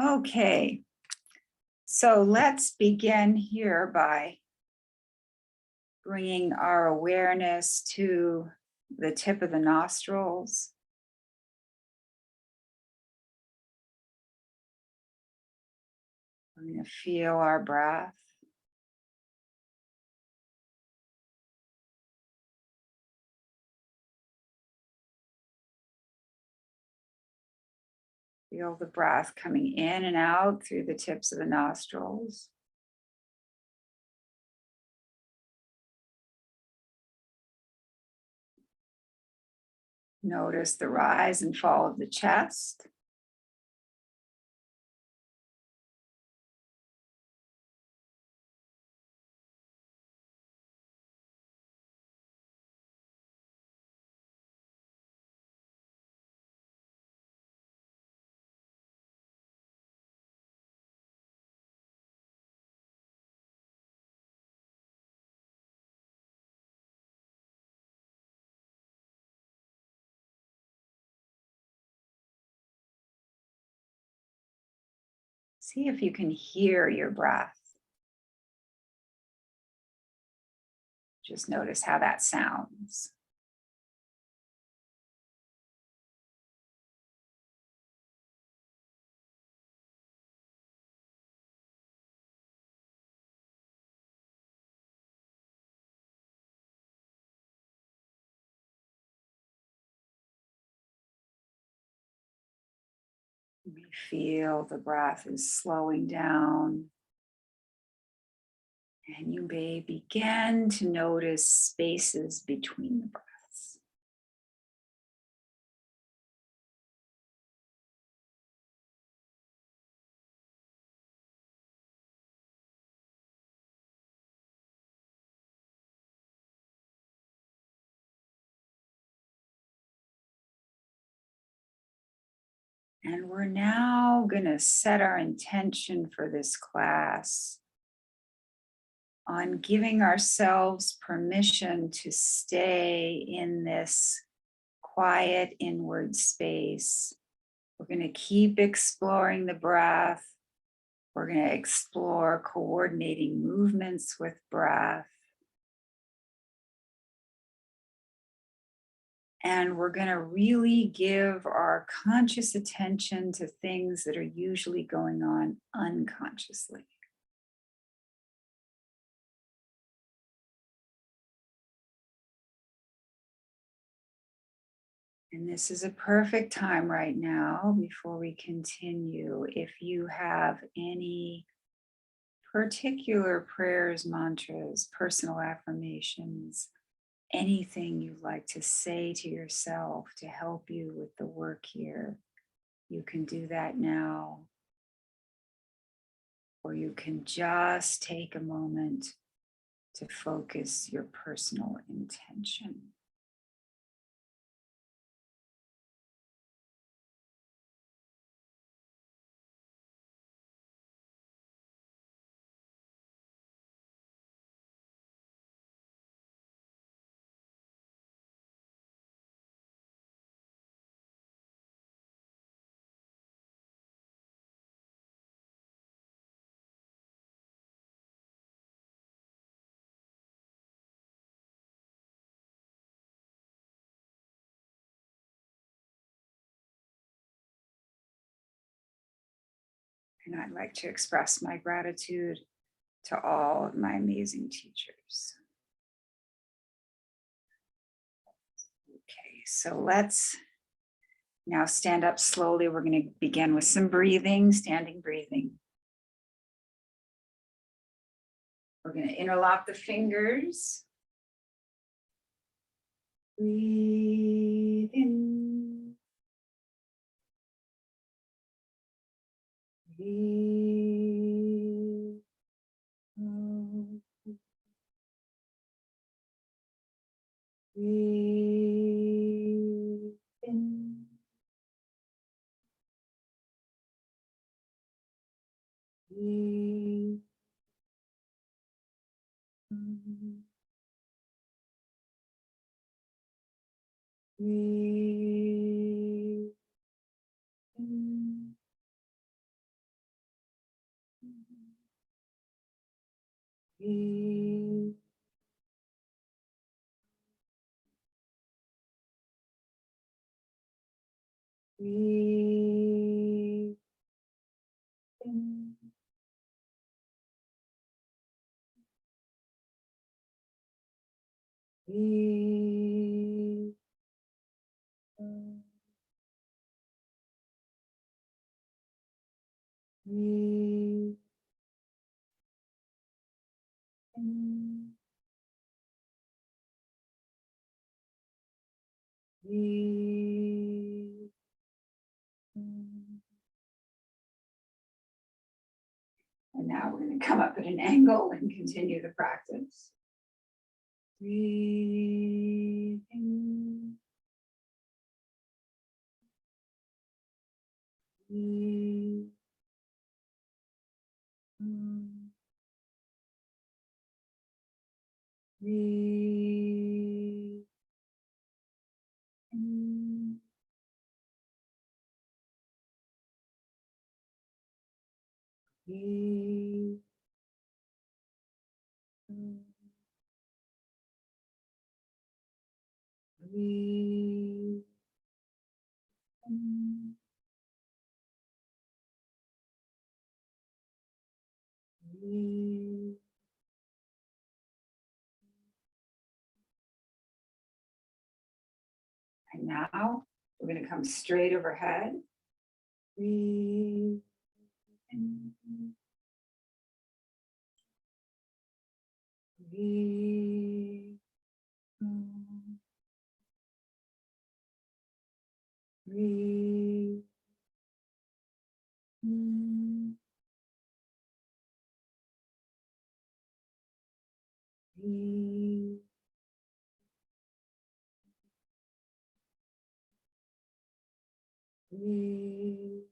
Okay, so let's begin here by bringing our awareness to the tip of the nostrils. We're going to feel our breath. Feel the breath coming in and out through the tips of the nostrils. Notice the rise and fall of the chest. See if you can hear your breath. Just notice how that sounds. You may feel the breath is slowing down. And you may begin to notice spaces between the breaths. And we're now going to set our intention for this class on giving ourselves permission to stay in this quiet inward space. We're going to keep exploring the breath. We're going to explore coordinating movements with breath. And we're going to really give our conscious attention to things that are usually going on unconsciously. And this is a perfect time right now before we continue. If you have any particular prayers, mantras, personal affirmations, anything you'd like to say to yourself to help you with the work here, you can do that now. Or you can just take a moment to focus your personal intention. And I'd like to express my gratitude to all of my amazing teachers. Okay, so let's now stand up slowly. We're going to begin with some breathing, standing breathing. We're going to interlock the fingers. Breathe in. Breathe out. Breathe in. Breathe out. Breathe in. Breathe. Breathe in. Breathe out. Breathe in. Breathe in. And now we're going to come up at an angle and continue the practice. Breathe in. Breathe in. Breathe in. Breathe in. Breathe in. Breathe. And now we're going to come straight overhead. Breathe in. Breathe in. Breathe in. Breathe. Breathe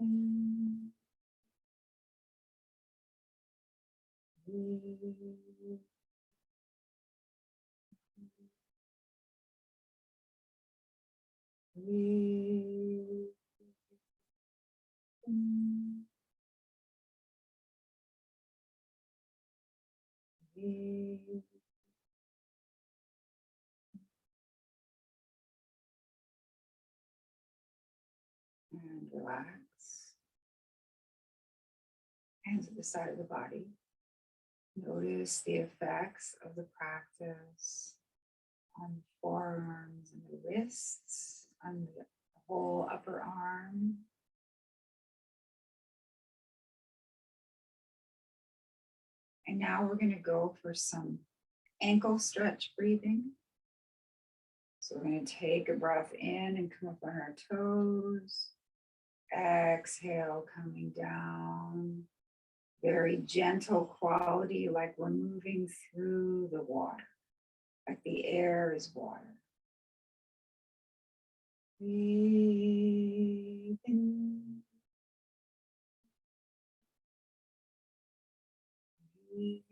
in. Breathe. Breathe in. Breathe. And relax. Hands at the side of the body. Notice the effects of the practice on the forearms and the wrists, on the whole upper arm. And now we're going to go for some ankle stretch breathing. So we're going to take a breath in and come up on our toes. Exhale, coming down. Very gentle quality, like we're moving through the water, like the air is water. Breathe in. Breathe.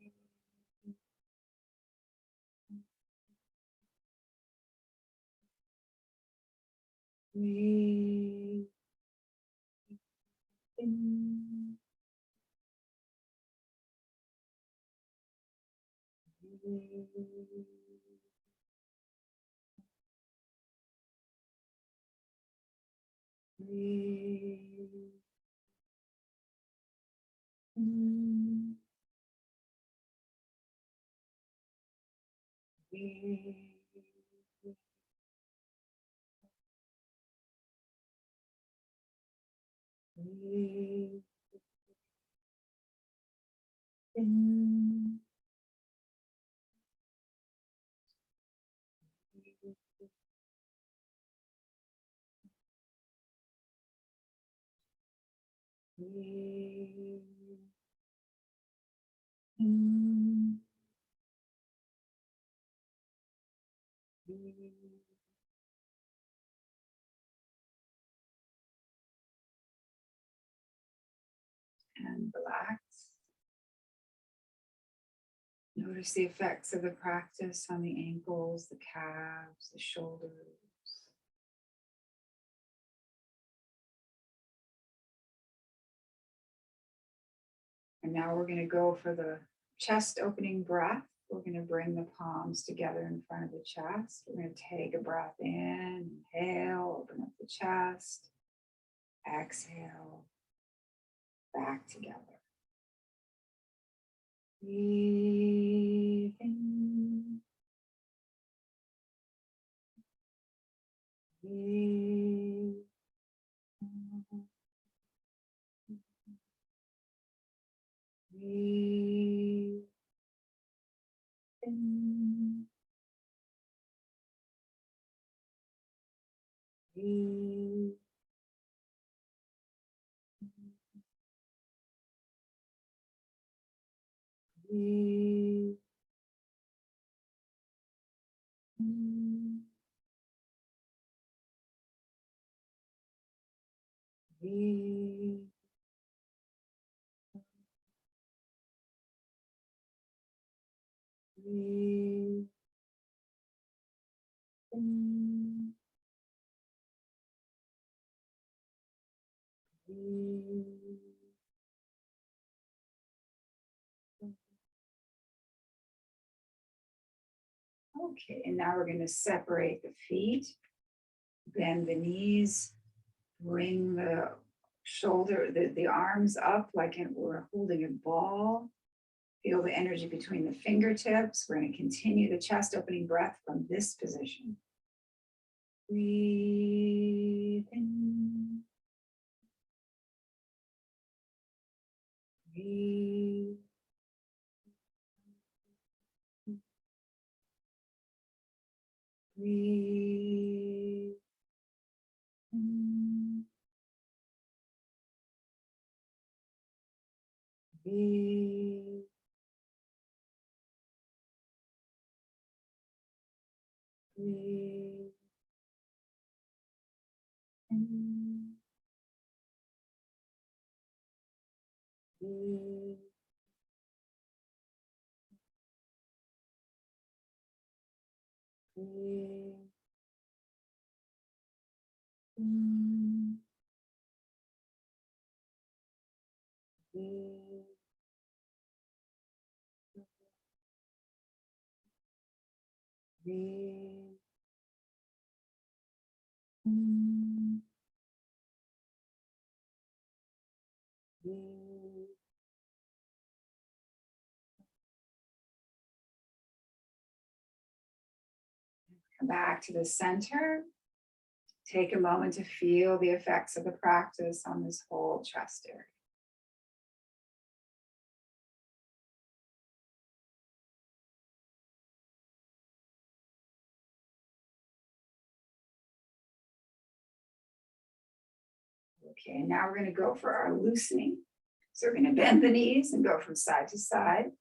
Breathe in. Breathe. Breathe in. Breathe. Breathe in. Breathe in. Breathe. And relax. Notice the effects of the practice on the ankles, the calves, the shoulders. And now we're going to go for the chest opening breath. We're going to bring the palms together in front of the chest. We're going to take a breath in, inhale, open up the chest, exhale, back together. Breathe in. Breathe out. Breathe in. Breathe. Breathe in. Breathe. Breathe in. Breathe. Okay, and now we're going to separate the feet, bend the knees, bring the the arms up like we're holding a ball. Feel the energy between the fingertips. We're going to continue the chest opening breath from this position. Breathe in. Breathe. Breathe in. Breathe. Breathe in. Breathe. Breathe in. Breathe. Breathe in. Breathe. Come back to the center. Take a moment to feel the effects of the practice on this whole chest area. Okay, now we're going to go for our loosening. So we're going to bend the knees and go from side to side.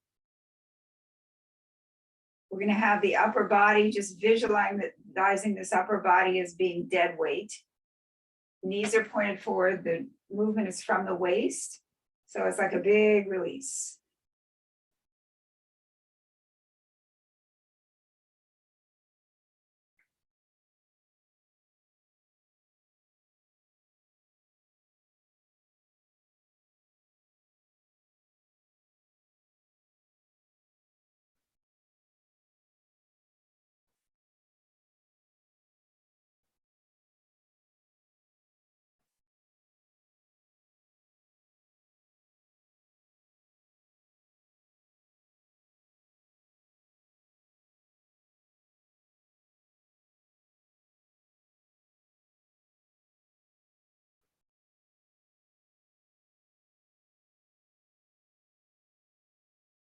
We're going to have the upper body, just visualizing this upper body as being dead weight. Knees are pointed forward. The movement is from the waist. So it's like a big release.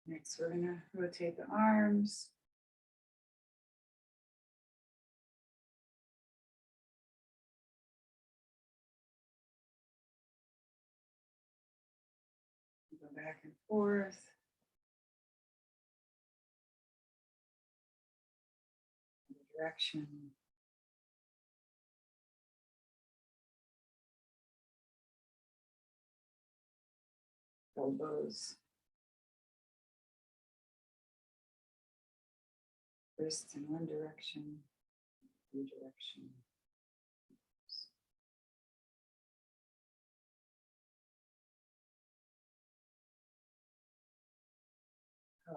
Next, we're going to rotate the arms. Go back and forth. Direction. Elbows. Wrists in one direction, redirection.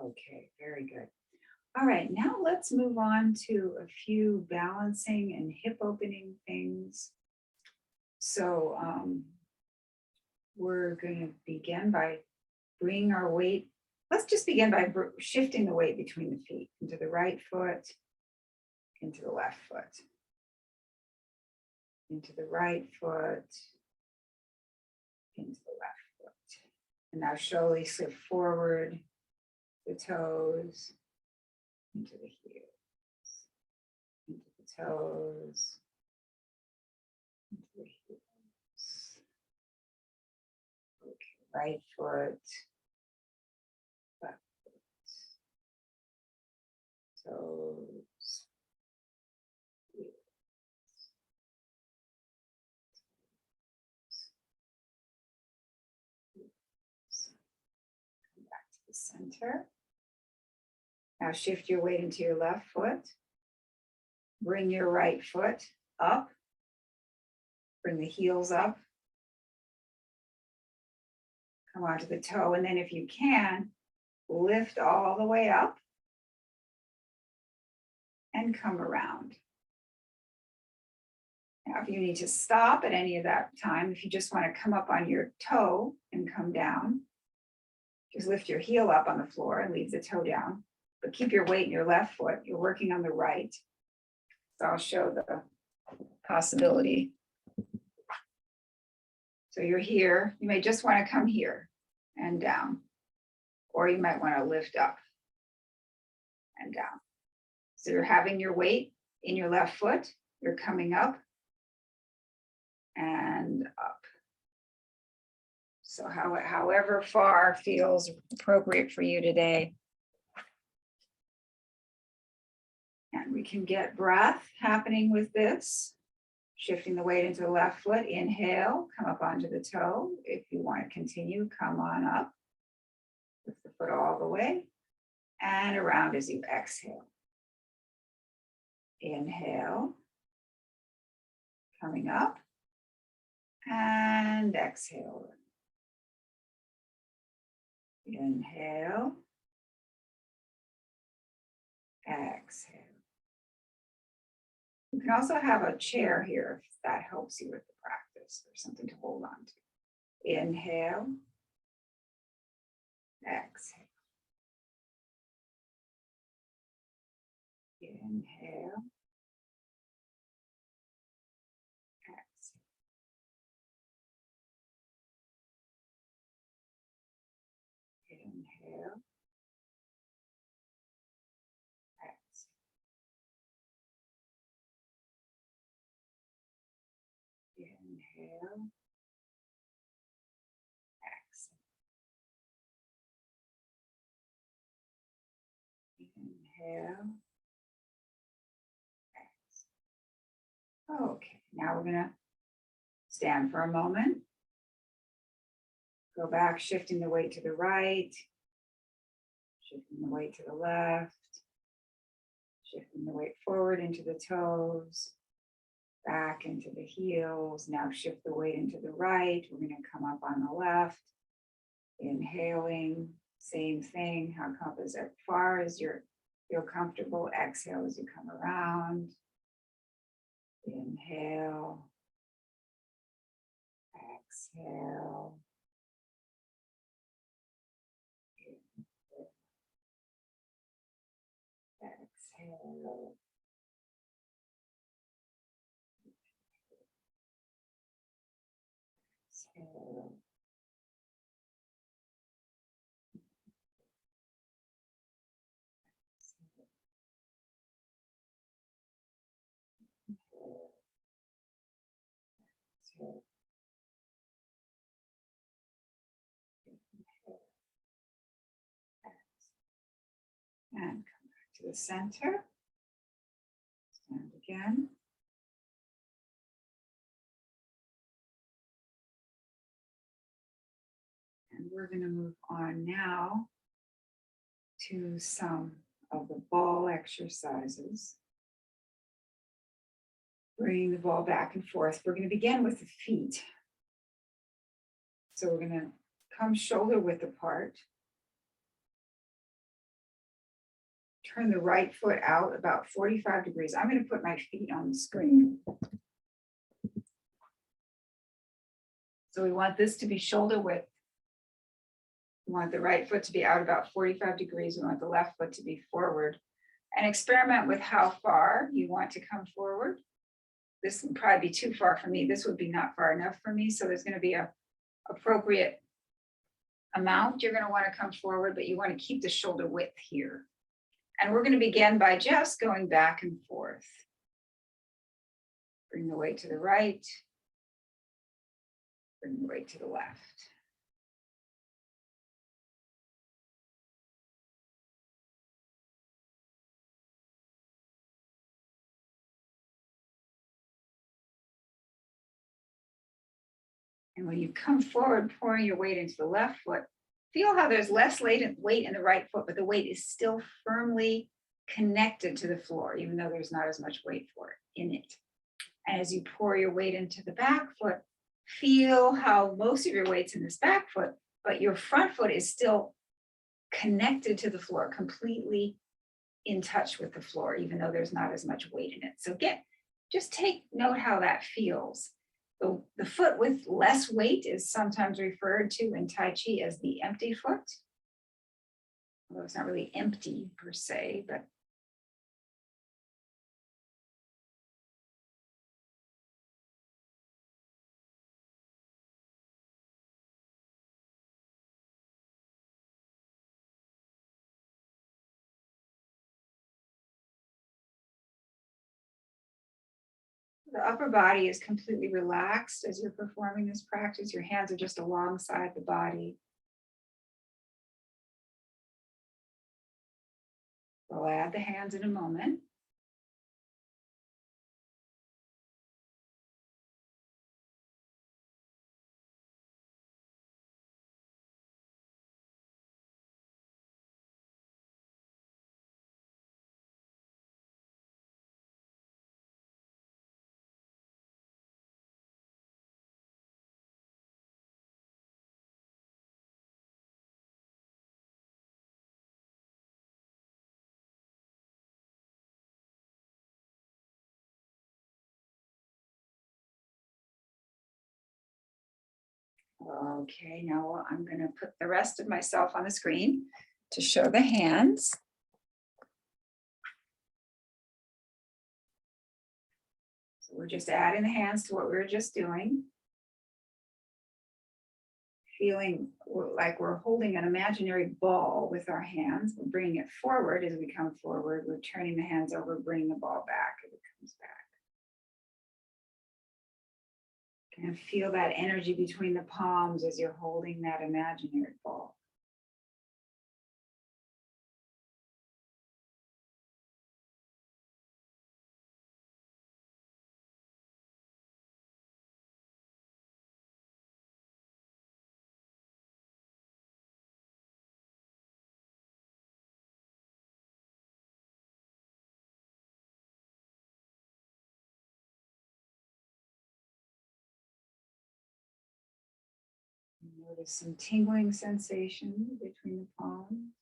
Okay, very good. All right, now let's move on to a few balancing and hip opening things. So we're going to begin by bringing our weight. Let's just begin by shifting the weight between the feet into the right foot, into the left foot, into the right foot, into the left foot. And now slowly slip forward the toes, into the heels, into the toes, into the heels. Okay, right foot, left foot, toes, heels. Come back to the center. Now shift your weight into your left foot. Bring your right foot up. Bring the heels up. Come onto the toe, and then if you can, lift all the way up and come around. Now, if you need to stop at any of that time, if you just want to come up on your toe and come down, just lift your heel up on the floor and leave the toe down, but keep your weight in your left foot. You're working on the right. So I'll show the possibility. So you're here. You may just want to come here and down, or you might want to lift up and down. So you're having your weight in your left foot. You're coming up and up. So however far feels appropriate for you today. And we can get breath happening with this. Shifting the weight into the left foot, inhale, come up onto the toe. If you want to continue, come on up. Lift the foot all the way and around as you exhale. Inhale, coming up and exhale. Inhale, exhale. You can also have a chair here if that helps you with the practice or something to hold on to. Inhale, exhale. Inhale, exhale. Inhale, exhale. Inhale, exhale. Inhale, exhale. Okay, now we're gonna stand for a moment. Go back, shifting the weight to the right, shifting the weight to the left, shifting the weight forward into the toes, back into the heels. Now shift the weight into the right. We're going to come up on the left. Inhaling, same thing. How come as far as you feel comfortable. Exhale as you come around. Inhale. Exhale. Exhale. Exhale. Exhale. And come back to the center. Stand again. And we're going to move on now to some of the ball exercises. Bringing the ball back and forth. We're going to begin with the feet. So we're going to come shoulder width apart. Turn the right foot out about 45 degrees. I'm going to put my feet on the screen. So we want this to be shoulder width. We want the right foot to be out about 45 degrees. We want the left foot to be forward. And experiment with how far you want to come forward. This would probably be too far for me. This would be not far enough for me. So there's going to be a appropriate amount you're going to want to come forward, but you want to keep the shoulder width here. And we're going to begin by just going back and forth. Bring the weight to the right. Bring the weight to the left. And when you come forward, pouring your weight into the left foot, feel how there's less weight in the right foot, but the weight is still firmly connected to the floor, even though there's not as much weight for it in it. And as you pour your weight into the back foot, feel how most of your weight's in this back foot, but your front foot is still connected to the floor, completely in touch with the floor, even though there's not as much weight in it. So just take note how that feels. The foot with less weight is sometimes referred to in Tai Chi as the empty foot. Although it's not really empty per se, but the upper body is completely relaxed as you're performing this practice. Your hands are just alongside the body. We'll add the hands in a moment. Okay, now I'm going to put the rest of myself on the screen to show the hands. So we're just adding the hands to what we were just doing. Feeling like we're holding an imaginary ball with our hands. We're bringing it forward as we come forward. We're turning the hands over, bringing the ball back as it comes back. Kind of feel that energy between the palms as you're holding that imaginary ball. Notice some tingling sensation between the palms.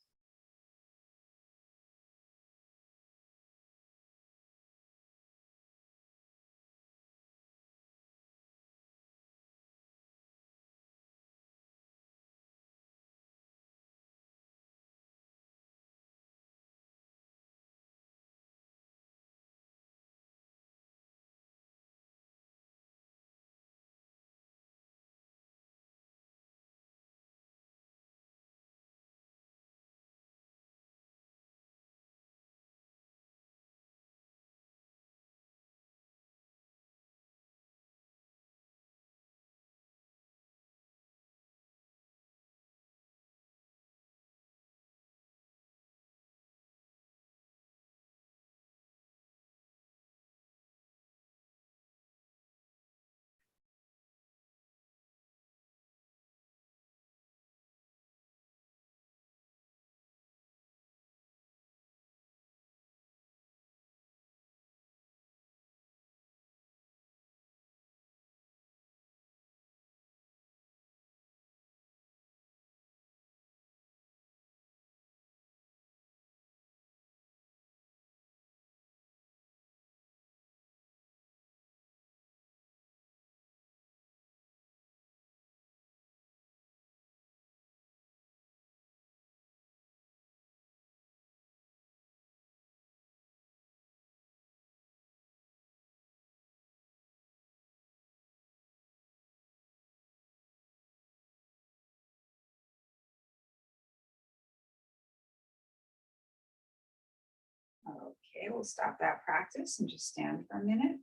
Okay, we'll stop that practice and just stand for a minute.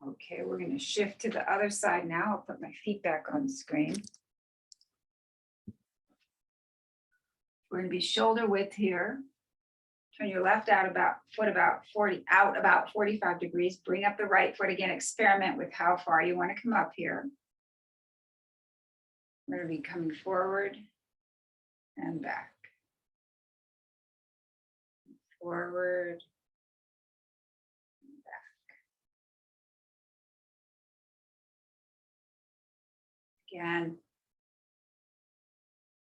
Okay, we're going to shift to the other side now. I'll put my feet back on the screen. We're going to be shoulder width here. Turn your left foot about 45 degrees. Bring up the right foot again. Experiment with how far you want to come up here. We're going to be coming forward and back. Forward and back. Again,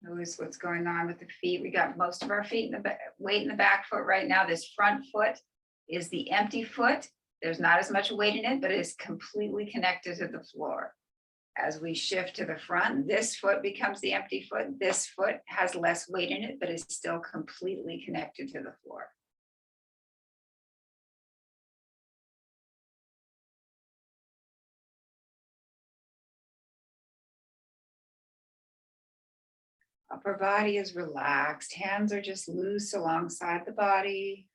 notice what's going on with the feet. We got most of our feet in the back, weight in the back foot right now. This front foot is the empty foot. There's not as much weight in it, but it is completely connected to the floor. As we shift to the front, this foot becomes the empty foot. This foot has less weight in it, but is still completely connected to the floor. Upper body is relaxed. Hands are just loose alongside the body.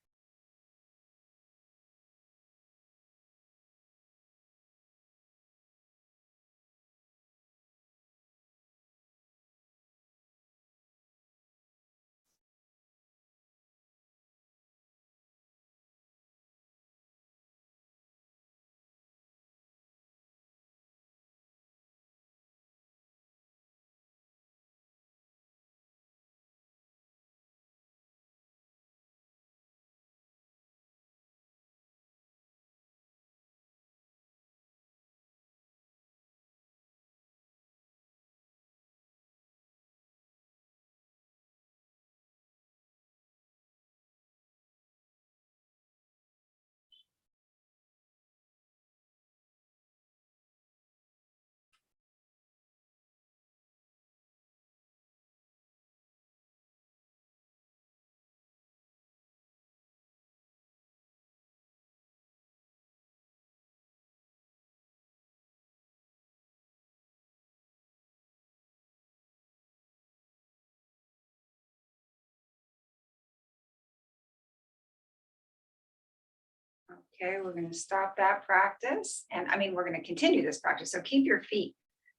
Okay, we're going to stop that practice. And I mean, we're going to continue this practice. So keep your feet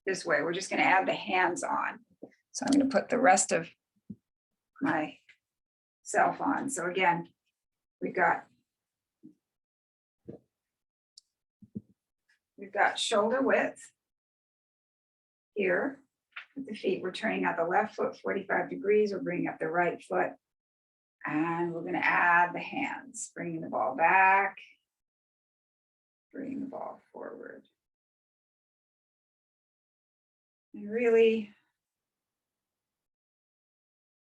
this way. We're just going to add the hands on. So I'm going to put the rest of myself on. So again, we've got shoulder width here with the feet. We're turning out the left foot 45 degrees. We're bringing up the right foot. And we're going to add the hands, bringing the ball back, bringing the ball forward. And really,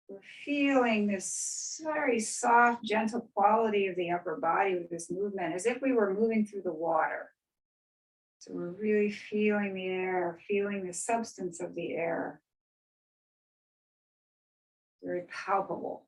we're feeling this very soft, gentle quality of the upper body with this movement, as if we were moving through the water. So we're really feeling the air, feeling the substance of the air. Very palpable.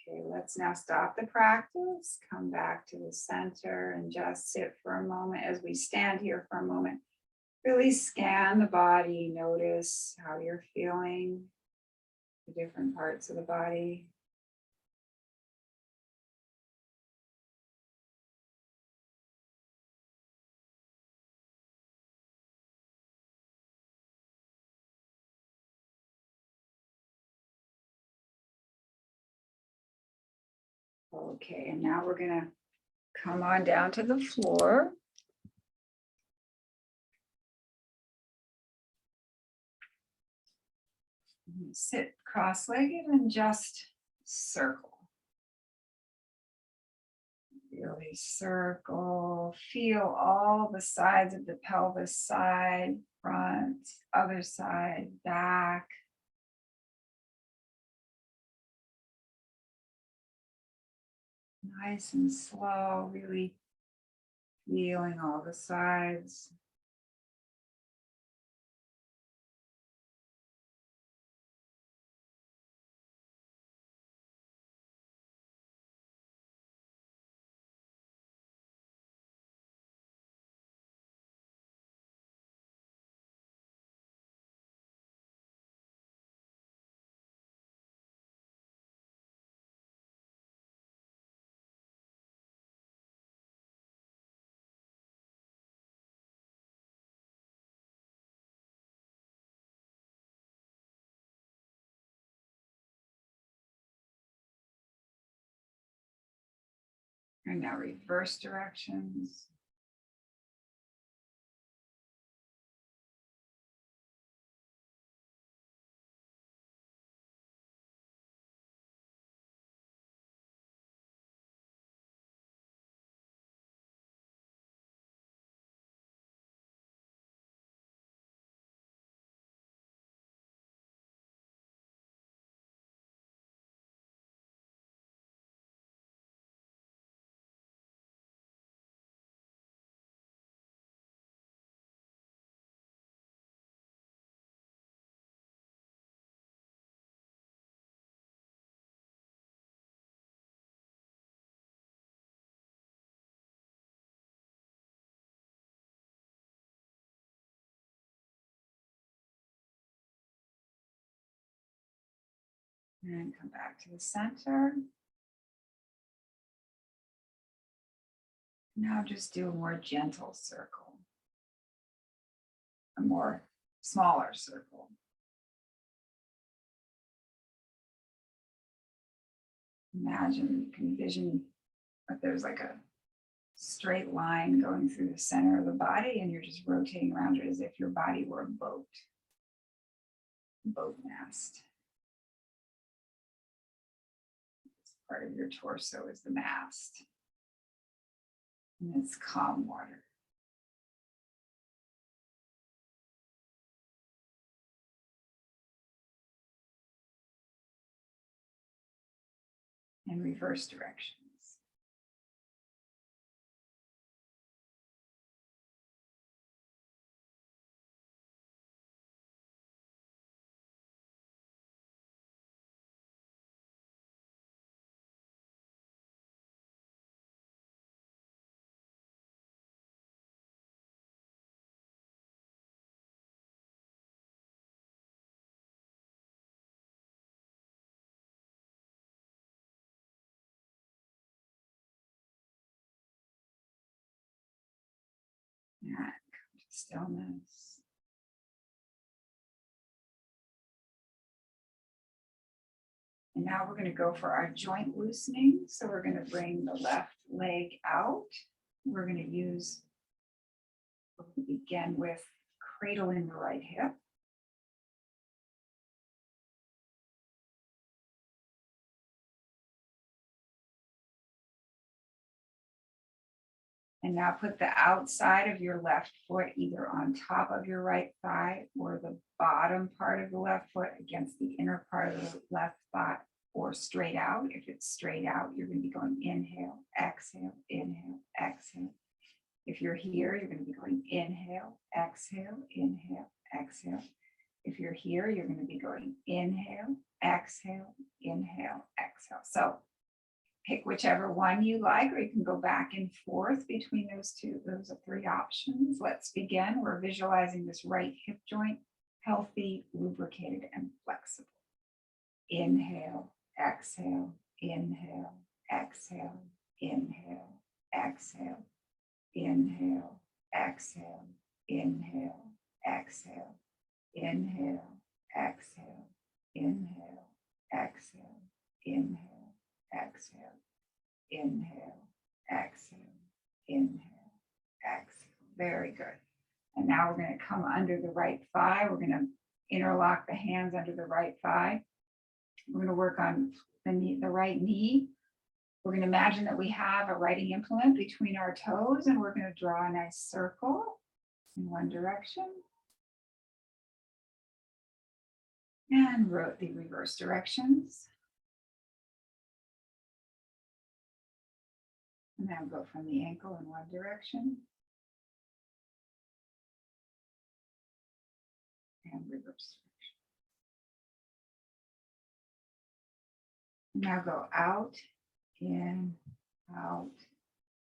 Okay, let's now stop the practice, come back to the center and just sit for a moment as we stand here for a moment. Really scan the body, notice how you're feeling, the different parts of the body. Okay, and now we're gonna come on down to the floor. Sit cross-legged and just circle. Really circle. Feel all the sides of the pelvis, side, front, other side, back. Nice and slow, really feeling all the sides. And now reverse directions. And come back to the center. Now just do a more gentle circle. A more smaller circle. Imagine, you can envision that there's like a straight line going through the center of the body and you're just rotating around it as if your body were a boat mast. Part of your torso is the mast. And it's calm water. In reverse directions. And come to stillness. And now we're going to go for our joint loosening. So we're going to bring the left leg out. We're going to begin with cradling the right hip. And now put the outside of your left foot either on top of your right thigh or the bottom part of the left foot against the inner part of the left thigh, or straight out. If it's straight out, you're going to be going inhale, exhale, inhale, exhale. If you're here, you're going to be going inhale, exhale, inhale, exhale. If you're here, you're going to be going inhale, exhale, exhale. So pick whichever one you like, or you can go back and forth between those two. Those are three options. Let's begin. We're visualizing this right hip joint, healthy, lubricated, and flexible. Inhale, exhale, inhale, exhale, inhale, exhale, inhale, exhale, inhale, exhale, inhale, exhale, inhale, exhale, inhale, exhale, inhale, exhale, inhale, exhale. Very good. And now we're going to come under the right thigh. We're going to interlock the hands under the right thigh. We're going to work on the knee, the right knee. We're going to imagine that we have a writing implement between our toes, and we're going to draw a nice circle in one direction. And wrote the reverse directions. And now go from the ankle in one direction. And reverse direction. Now go out, in, out,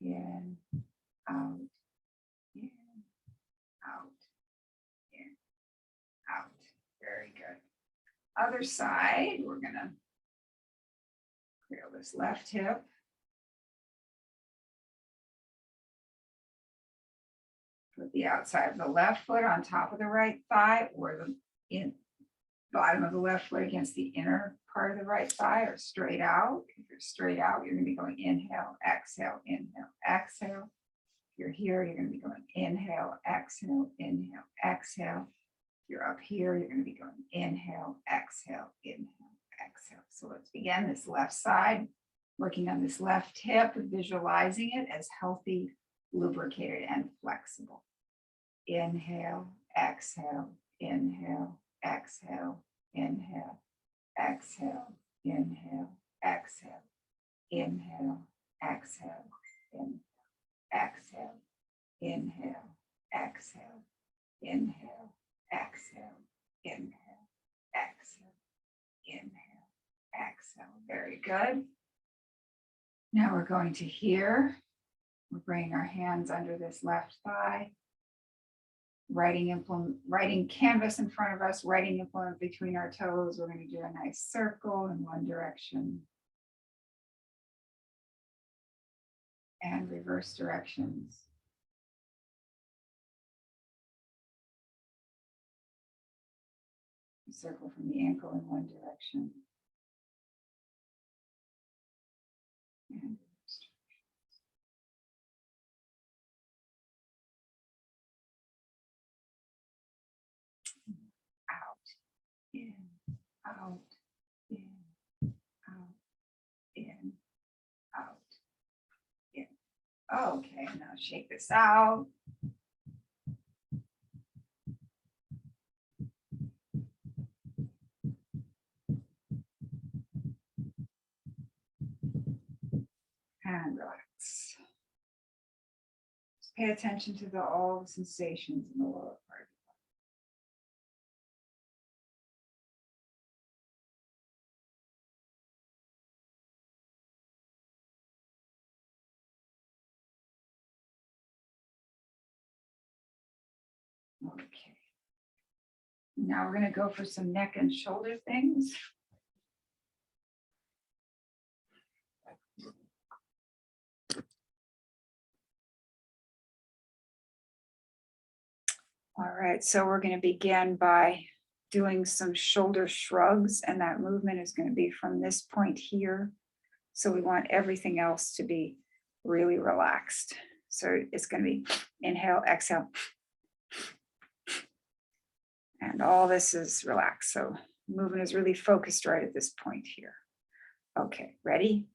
in, out, in, out, in, out. Very good. Other side, we're gonna clear this left hip. Put the outside of the left foot on top of the right thigh, or the bottom of the left foot against the inner part of the right thigh, or straight out. If you're straight out, you're going to be going inhale, exhale, inhale, exhale. If you're here, you're going to be going inhale, exhale, inhale, exhale. If you're up here, you're going to be going inhale, exhale, inhale, exhale. So let's begin this left side, working on this left hip, visualizing it as healthy, lubricated, and flexible. Inhale, exhale, inhale, exhale, inhale, exhale, inhale, exhale, inhale, exhale, exhale, inhale, exhale, inhale, exhale, inhale, exhale, inhale, exhale. Very good. Now we're going to here. We're bringing our hands under this left thigh. Writing canvas in front of us, writing implement between our toes. We're going to do a nice circle in one direction and reverse directions. Circle from the ankle in one direction and reverse directions. Out, in, out, in, out, in, out, in. Okay, now shake this out. And relax. Just pay attention to all the sensations in the lower part. Okay. Now we're going to go for some neck and shoulder things. All right, so we're going to begin by doing some shoulder shrugs, and that movement is going to be from this point here. So we want everything else to be really relaxed. So it's going to be inhale, exhale. And all this is relaxed. So movement is really focused right at this point here. Okay, ready?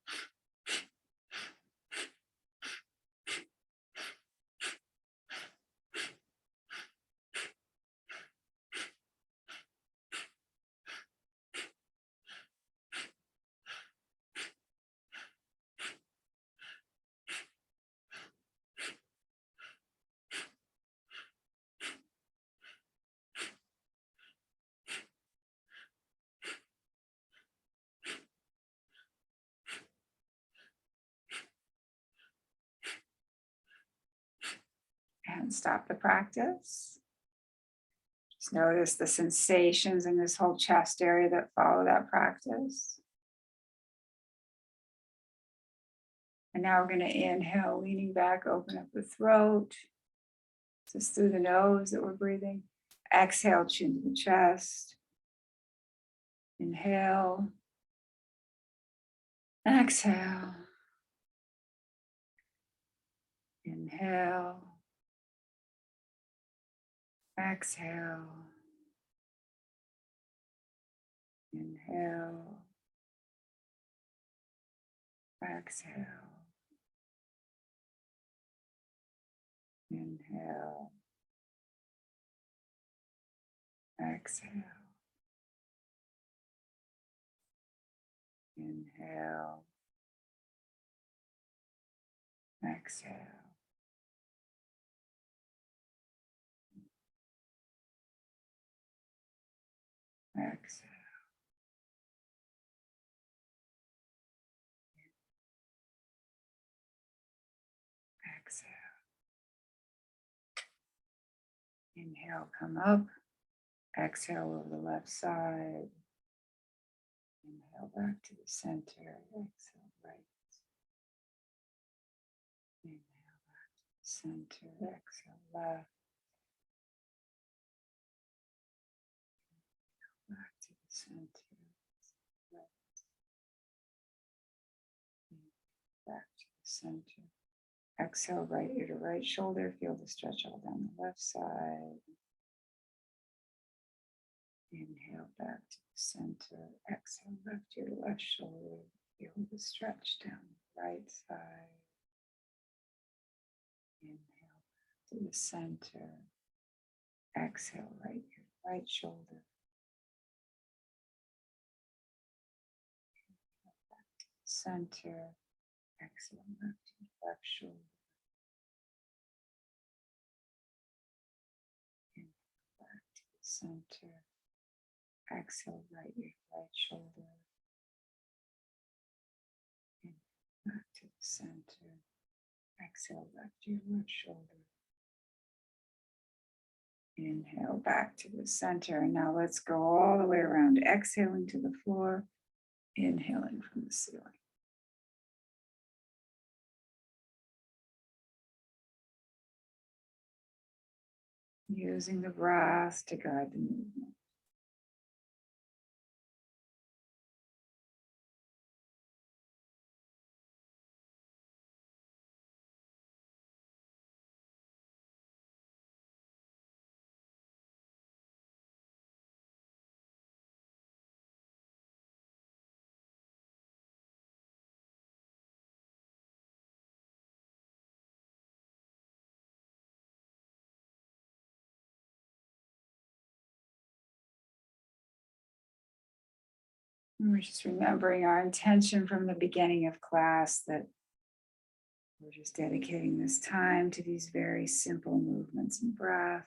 And stop the practice. Just notice the sensations in this whole chest area that follow that practice. And now we're going to inhale, leaning back, open up the throat. Just through the nose that we're breathing. Exhale, chin to the chest. Inhale. Exhale. Inhale. Exhale. Inhale. Exhale. Inhale. Exhale. Inhale. Exhale. Exhale. Exhale. Inhale, come up. Exhale over the left side. Inhale back to the center. Exhale right. Inhale back to the center. Exhale left. Back to the center. Right. Back to the center. Exhale right ear to right shoulder. Feel the stretch all down the left side. Inhale back to the center. Exhale left ear to left shoulder. Feel the stretch down the right side. Inhale back to the center. Exhale right ear to right shoulder. Inhale back to the center. Exhale left ear to left shoulder. Inhale back to the center. Exhale right ear to right shoulder. Inhale back to the center. Exhale left ear left shoulder. Inhale back to the center. And now let's go all the way around. Exhaling to the floor. Inhaling from the ceiling. Using the breath to guide the movement. And we're just remembering our intention from the beginning of class that we're just dedicating this time to these very simple movements and breath.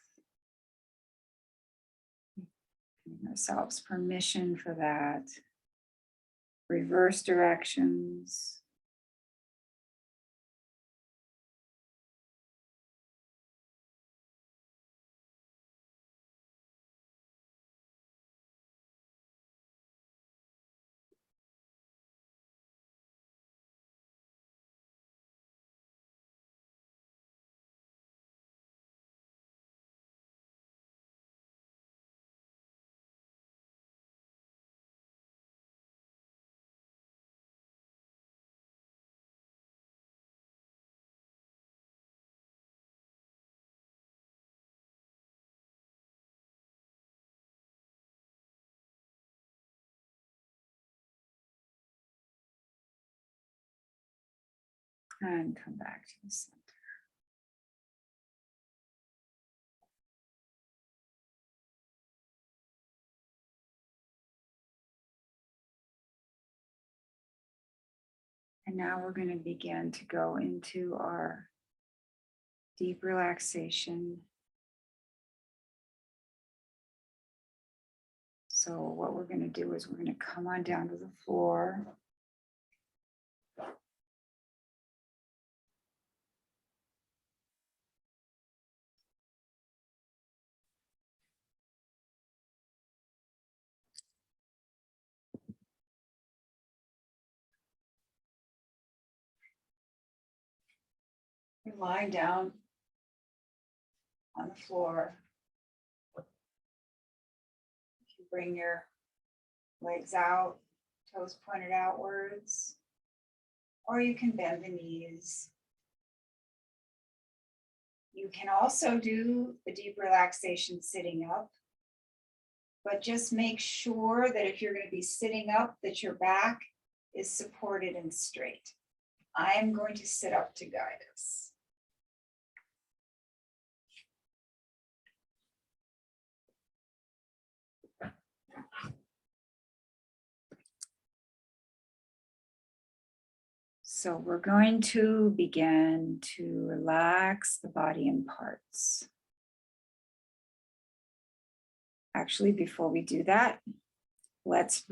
Giving ourselves permission for that. Reverse directions. And come back to the center. And now we're going to begin to go into our deep relaxation. So what we're going to do is we're going to come on down to the floor. lying down on the floor. You bring your legs out, toes pointed outwards, or you can bend the knees. You can also do the deep relaxation sitting up, but just make sure that if you're going to be sitting up, that your back is supported and straight. I'm going to sit up to guide us. So we're going to begin to relax the body in parts. Actually, before we do that, let's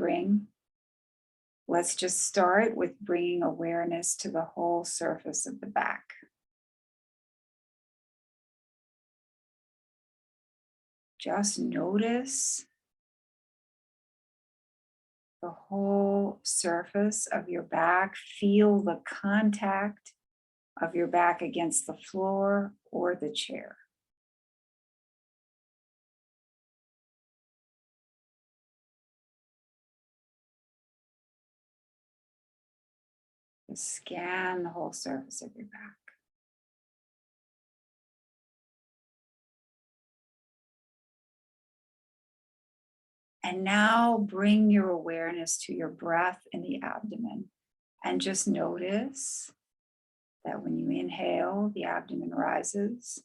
just start with bringing awareness to the whole surface of the back. Just notice the whole surface of your back. Feel the contact of your back against the floor or the chair. Just scan the whole surface of your back. And now bring your awareness to your breath in the abdomen. And just notice that when you inhale, the abdomen rises.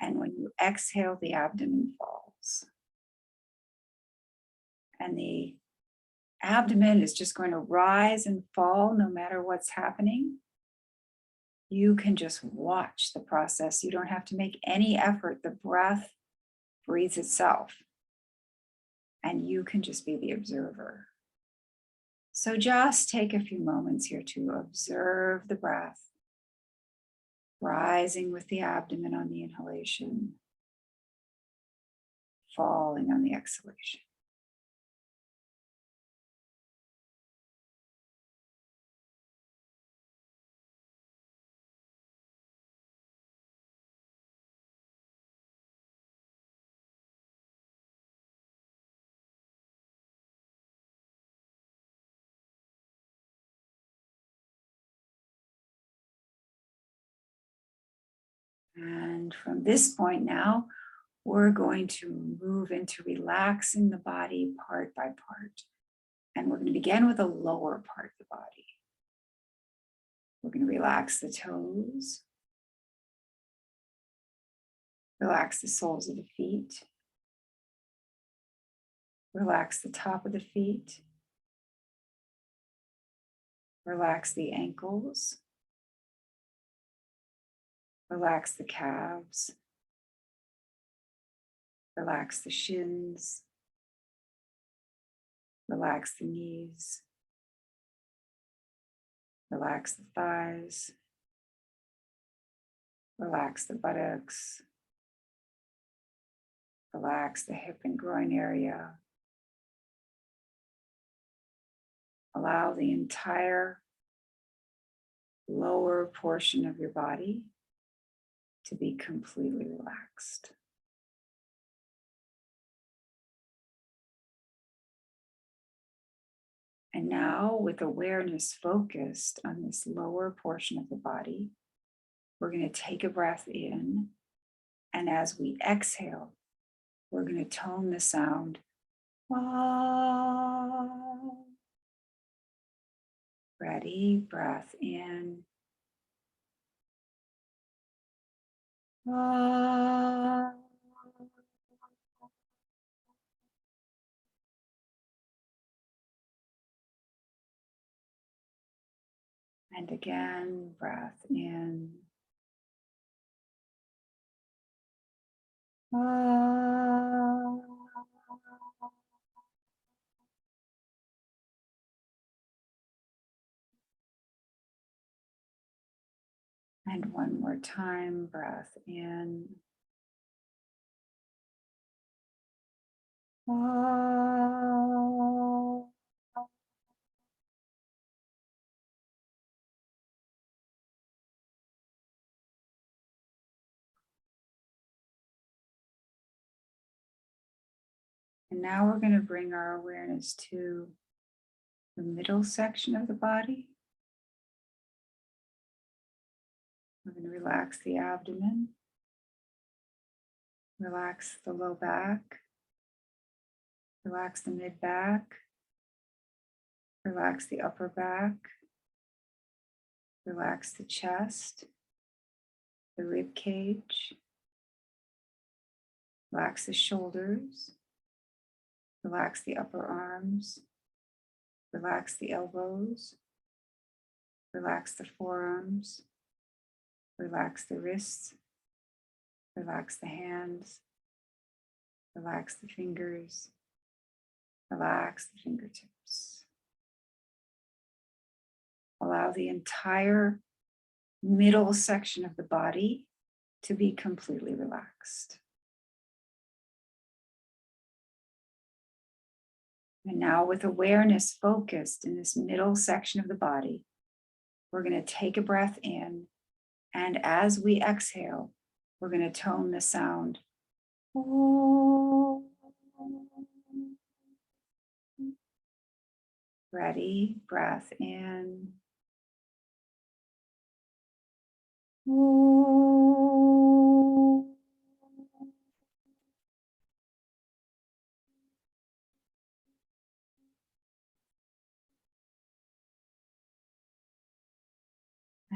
And when you exhale, the abdomen falls. And the abdomen is just going to rise and fall no matter what's happening. You can just watch the process. You don't have to make any effort. The breath breathes itself. And you can just be the observer. So just take a few moments here to observe the breath, rising with the abdomen on the inhalation, falling on the exhalation. And from this point now, we're going to move into relaxing the body part by part. And we're going to begin with the lower part of the body. We're going to relax the toes, relax the soles of the feet, relax the top of the feet, relax the ankles, relax the calves, relax the shins, relax the knees, relax the thighs, relax the buttocks, relax the hip and groin area. Allow the entire lower portion of your body to be completely relaxed. And now, with awareness focused on this lower portion of the body, we're going to take a breath in. And as we exhale, we're going to tone the sound. Ah. Ready? Breath in. Ah. And again, breath in. Ah. And one more time, breath in. Ah. And now we're going to bring our awareness to the middle section of the body. We're going to relax the abdomen, relax the low back, relax the mid back, relax the upper back, relax the chest, the rib cage, relax the shoulders, relax the upper arms, relax the elbows, relax the forearms, relax the wrists, relax the hands, relax the fingers, relax the fingertips. Allow the entire middle section of the body to be completely relaxed. And now, with awareness focused in this middle section of the body, we're going to take a breath in. And as we exhale, we're going to tone the sound. Ready? Breath in.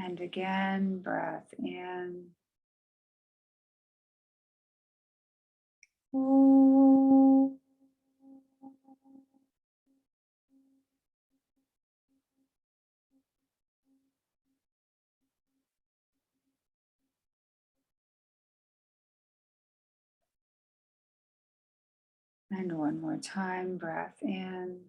And again, breath in. And one more time, breath in.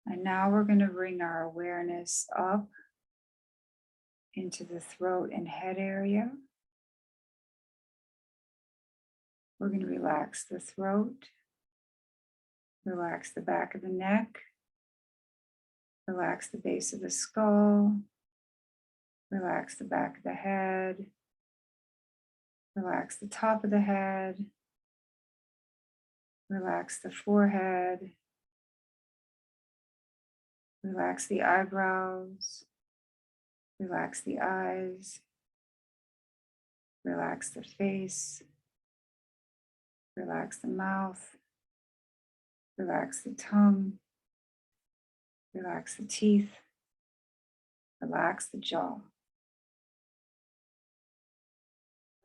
And now we're going to bring our awareness up into the throat and head area. We're going to relax the throat, relax the back of the neck, relax the base of the skull, relax the back of the head, relax the top of the head, relax the forehead, relax the eyebrows, relax the eyes, relax the face, relax the mouth, relax the tongue, relax the teeth, relax the jaw.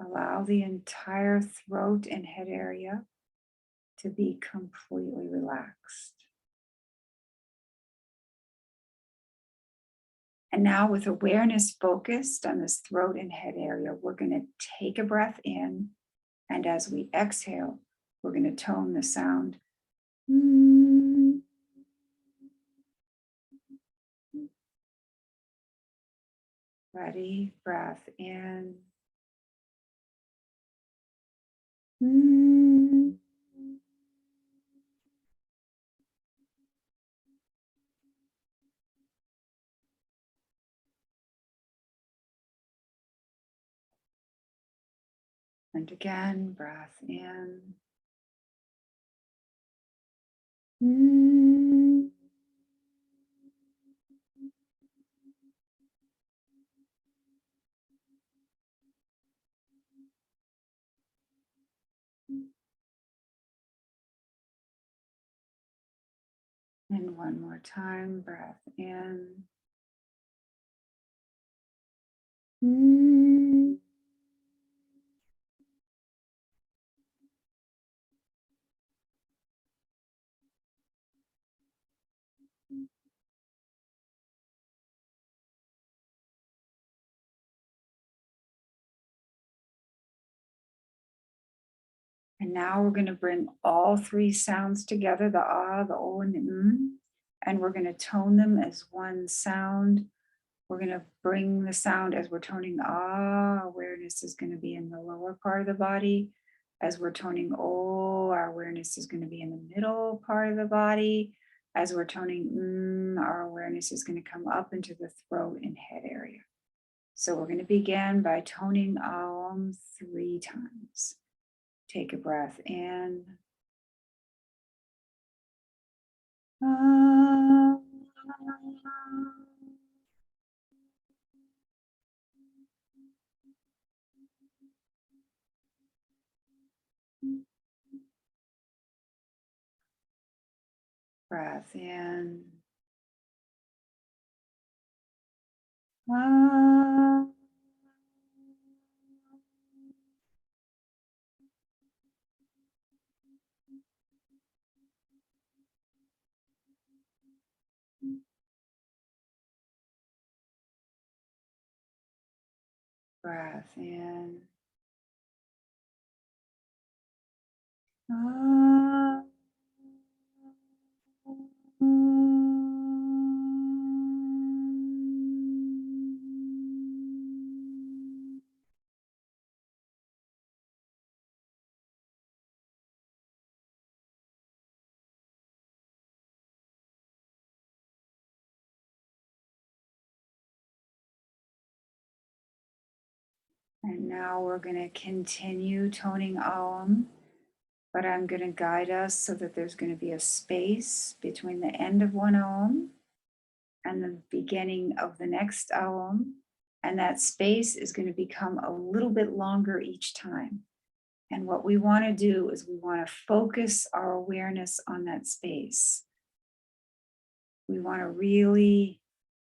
Allow the entire throat and head area to be completely relaxed. And now, with awareness focused on this throat and head area, we're going to take a breath in. And as we exhale, we're going to tone the sound. Ready? Breath in. And again, breath in. And one more time, breath in. And now we're going to bring all three sounds together, the ah, the o, and the and we're going to tone them as one sound. We're going to bring the sound as we're toning ah, awareness is going to be in the lower part of the body. As we're toning oh, our awareness is going to be in the middle part of the body. As we're toning our awareness is going to come up into the throat and head area. So we're going to begin by toning Om 3 times. Take a breath in. Breath in. Breath in. And now we're going to continue toning Om, but I'm going to guide us so that there's going to be a space between the end of one Om and the beginning of the next Om. And that space is going to become a little bit longer each time. And what we want to do is we want to focus our awareness on that space. We want to really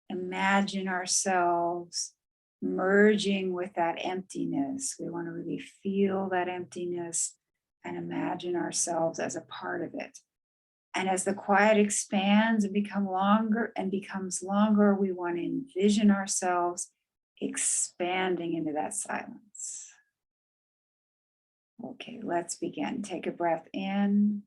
imagine ourselves merging with that emptiness. We want to really feel that emptiness and imagine ourselves as a part of it. And as the quiet expands and becomes longer, we want to envision ourselves expanding into that silence. Okay, let's begin. Take a breath in.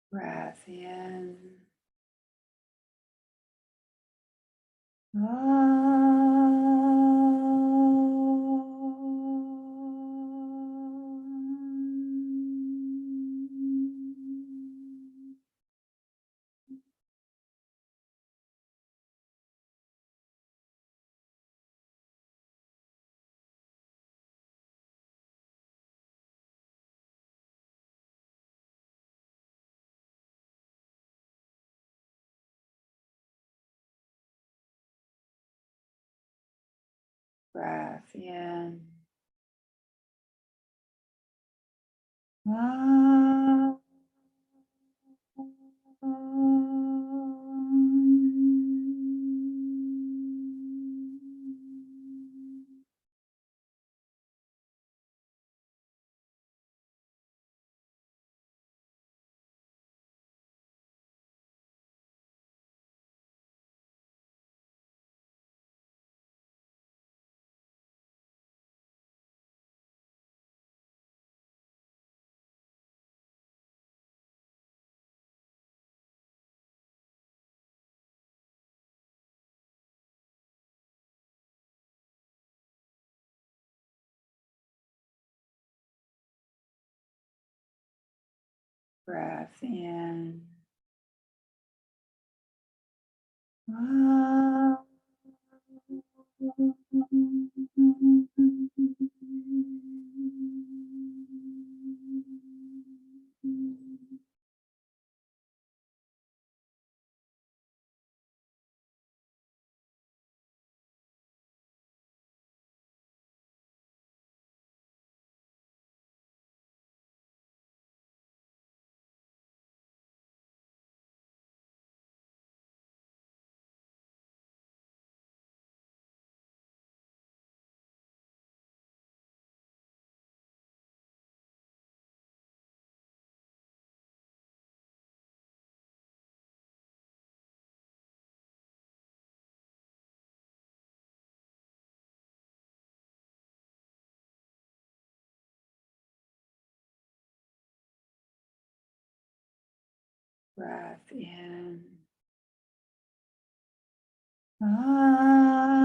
Breath in. Breath in. Breath in. Breath in. Out.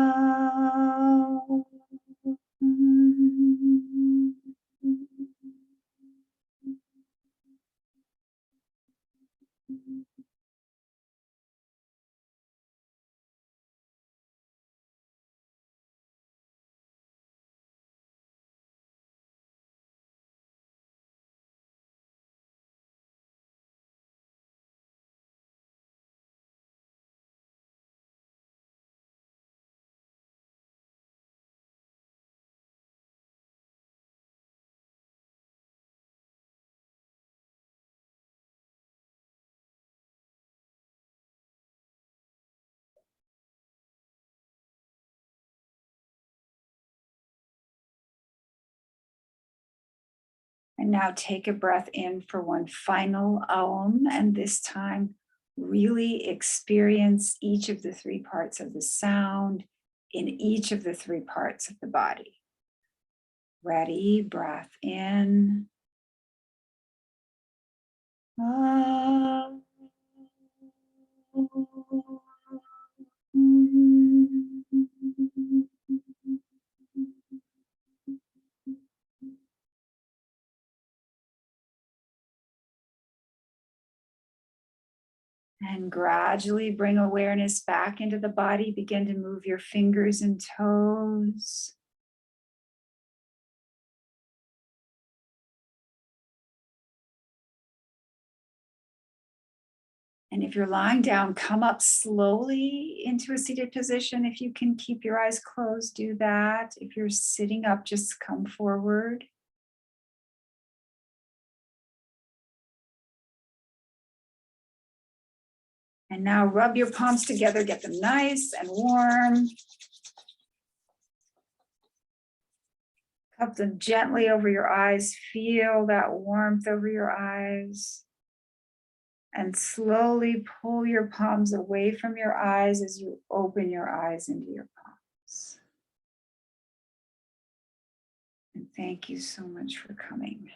And now take a breath in for one final Aum, and this time really experience each of the three parts of the sound in each of the three parts of the body. Ready, breath in. And gradually bring awareness back into the body. Begin to move your fingers and toes. And if you're lying down, come up slowly into a seated position. If you can keep your eyes closed, do that. If you're sitting up, just come forward. And now rub your palms together, get them nice and warm. Cup them gently over your eyes. Feel that warmth over your eyes. And slowly pull your palms away from your eyes as you open your eyes into your palms. And thank you so much for coming.